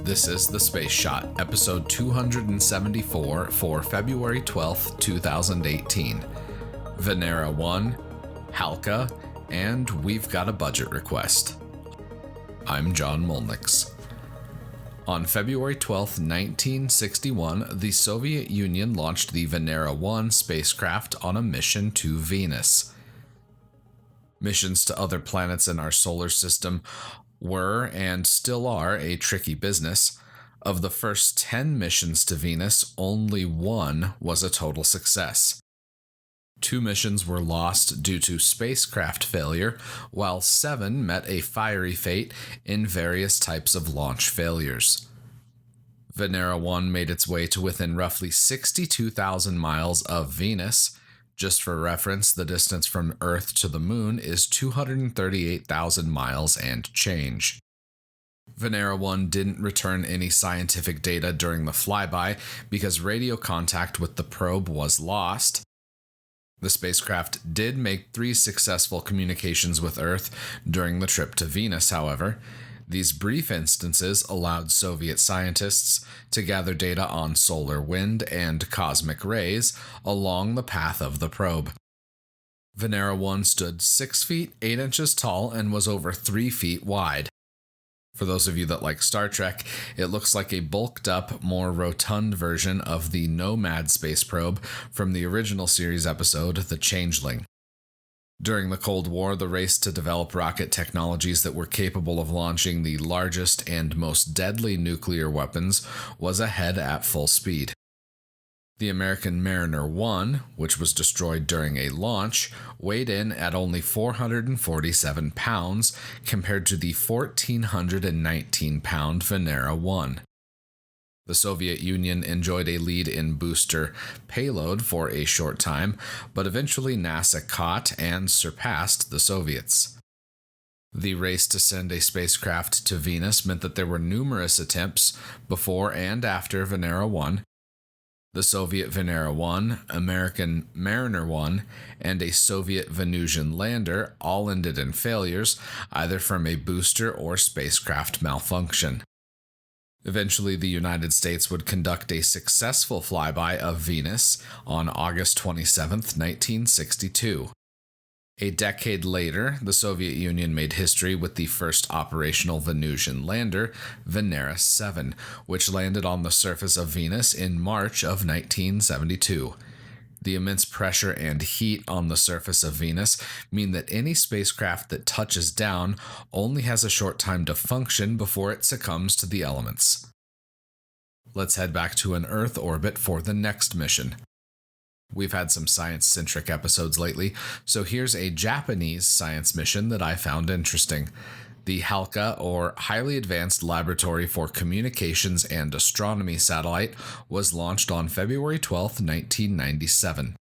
This is The Space Shot, episode 274 for February 12th, 2018. Venera 1, HALCA, and we've got a budget request. I'm John Molnix. On February 12, 1961, the Soviet Union launched the Venera 1 spacecraft on a mission to Venus. Missions to other planets in our solar system were and still are a tricky business. Of the first 10 missions to Venus, only one was a total success. 2 missions were lost due to spacecraft failure, while 7 met a fiery fate in various types of launch failures. Venera 1 made its way to within roughly 62,000 miles of Venus. Just for reference, the distance from Earth to the Moon is 238,000 miles and change. Venera 1 didn't return any scientific data during the flyby because radio contact with the probe was lost. The spacecraft did make 3 successful communications with Earth during the trip to Venus, however. These brief instances allowed Soviet scientists to gather data on solar wind and cosmic rays along the path of the probe. Venera 1 stood 6 feet 8 inches tall and was over 3 feet wide. For those of you that like Star Trek, it looks like a bulked up, more rotund version of the Nomad space probe from the original series episode, The Changeling. During the Cold War, the race to develop rocket technologies that were capable of launching the largest and most deadly nuclear weapons was ahead at full speed. The American Mariner 1, which was destroyed during a launch, weighed in at only 447 pounds compared to the 1,419-pound Venera 1. The Soviet Union enjoyed a lead in booster payload for a short time, but eventually NASA caught and surpassed the Soviets. The race to send a spacecraft to Venus meant that there were numerous attempts before and after Venera 1. The Soviet Venera 1, American Mariner 1, and a Soviet Venusian lander all ended in failures, either from a booster or spacecraft malfunction. Eventually, the United States would conduct a successful flyby of Venus on August 27, 1962. A decade later, the Soviet Union made history with the first operational Venusian lander, Venera 7, which landed on the surface of Venus in March of 1972. The immense pressure and heat on the surface of Venus mean that any spacecraft that touches down only has a short time to function before it succumbs to the elements. Let's head back to an Earth orbit for the next mission. We've had some science-centric episodes lately, so here's a Japanese science mission that I found interesting. The HALCA, or Highly Advanced Laboratory for Communications and Astronomy satellite, was launched on February 12, 1997.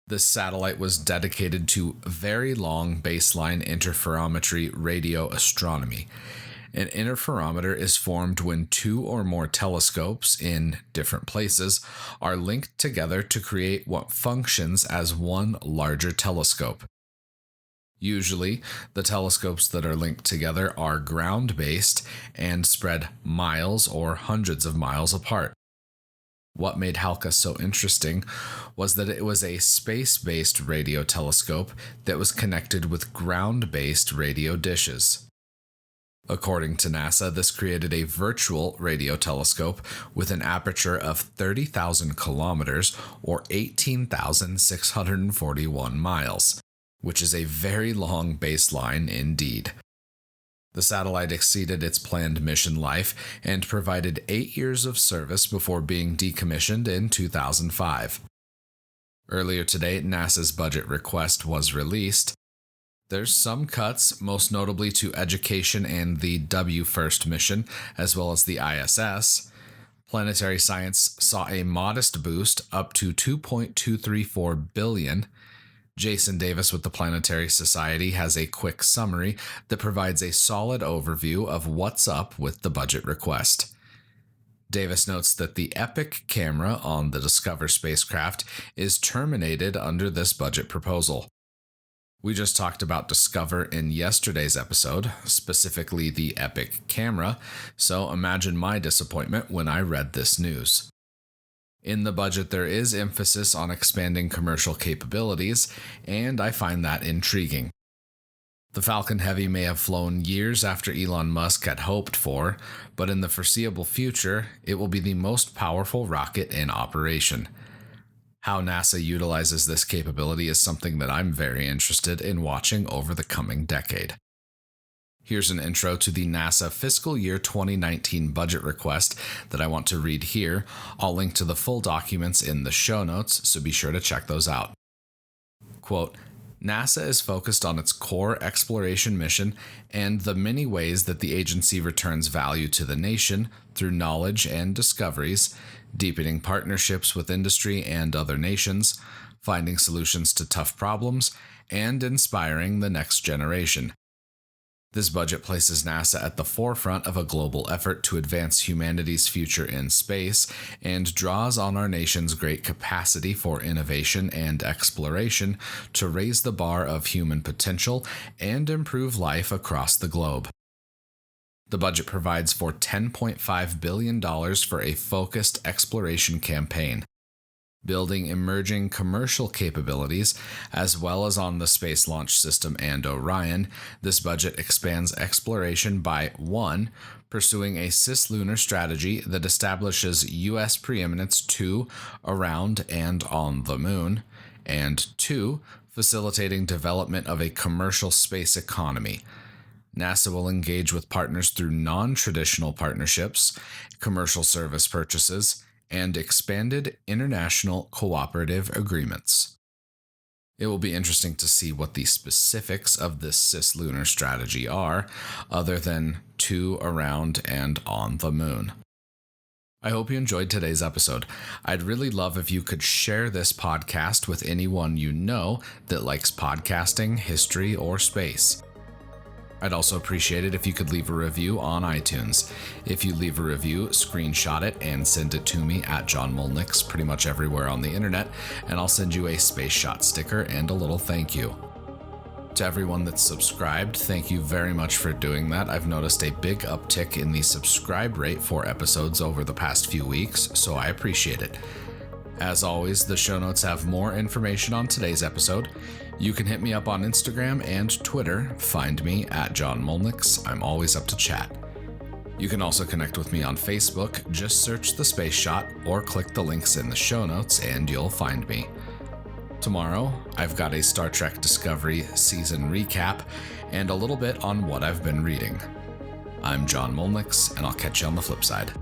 This satellite was dedicated to very long baseline interferometry radio astronomy. An interferometer is formed when 2 or more telescopes in different places are linked together to create what functions as one larger telescope. Usually, the telescopes that are linked together are ground-based and spread miles or hundreds of miles apart. What made HALCA so interesting was that it was a space-based radio telescope that was connected with ground-based radio dishes. According to NASA, this created a virtual radio telescope with an aperture of 30,000 kilometers or 18,641 miles. Which is a very long baseline indeed. The satellite exceeded its planned mission life and provided 8 years of service before being decommissioned in 2005. Earlier today, NASA's budget request was released. There's some cuts, most notably to education and the WFIRST mission, as well as the ISS. Planetary science saw a modest boost up to $2.234 billion. Jason Davis with the Planetary Society has a quick summary that provides a solid overview of what's up with the budget request. Davis notes that the EPIC camera on the Discover spacecraft is terminated under this budget proposal. We just talked about Discover in yesterday's episode, specifically the Epic camera, so imagine my disappointment when I read this news. In the budget, there is emphasis on expanding commercial capabilities, and I find that intriguing. The Falcon Heavy may have flown years after Elon Musk had hoped for, but in the foreseeable future, it will be the most powerful rocket in operation. How NASA utilizes this capability is something that I'm very interested in watching over the coming decade. Here's an intro to the NASA fiscal year 2019 budget request that I want to read here. I'll link to the full documents in the show notes, so be sure to check those out. Quote, NASA is focused on its core exploration mission and the many ways that the agency returns value to the nation through knowledge and discoveries, deepening partnerships with industry and other nations, finding solutions to tough problems, and inspiring the next generation. This budget places NASA at the forefront of a global effort to advance humanity's future in space and draws on our nation's great capacity for innovation and exploration to raise the bar of human potential and improve life across the globe. The budget provides for $10.5 billion for a focused exploration campaign, building emerging commercial capabilities, as well as on the Space Launch System and Orion. This budget expands exploration by 1. Pursuing a cislunar strategy that establishes U.S. preeminence 2. Around and on the Moon, and 2. Facilitating development of a commercial space economy. NASA will engage with partners through non-traditional partnerships, commercial service purchases, and expanded international cooperative agreements. It will be interesting to see what the specifics of this cislunar strategy are, other than 2, around, and on the Moon. I hope you enjoyed today's episode. I'd really love if you could share this podcast with anyone you know that likes podcasting, history, or space. I'd also appreciate it if you could leave a review on iTunes. If you leave a review, screenshot it and send it to me at John Molnix pretty much everywhere on the internet, and I'll send you a Space Shot sticker and a little thank you. To everyone that's subscribed, thank you very much for doing that. I've noticed a big uptick in the subscribe rate for episodes over the past few weeks, so I appreciate it. As always, the show notes have more information on today's episode. You can hit me up on Instagram and Twitter. Find me at John Molnix. I'm always up to chat. You can also connect with me on Facebook. Just search The Space Shot or click the links in the show notes and you'll find me. Tomorrow, I've got a Star Trek Discovery season recap and a little bit on what I've been reading. I'm John Molnix, and I'll catch you on the flip side.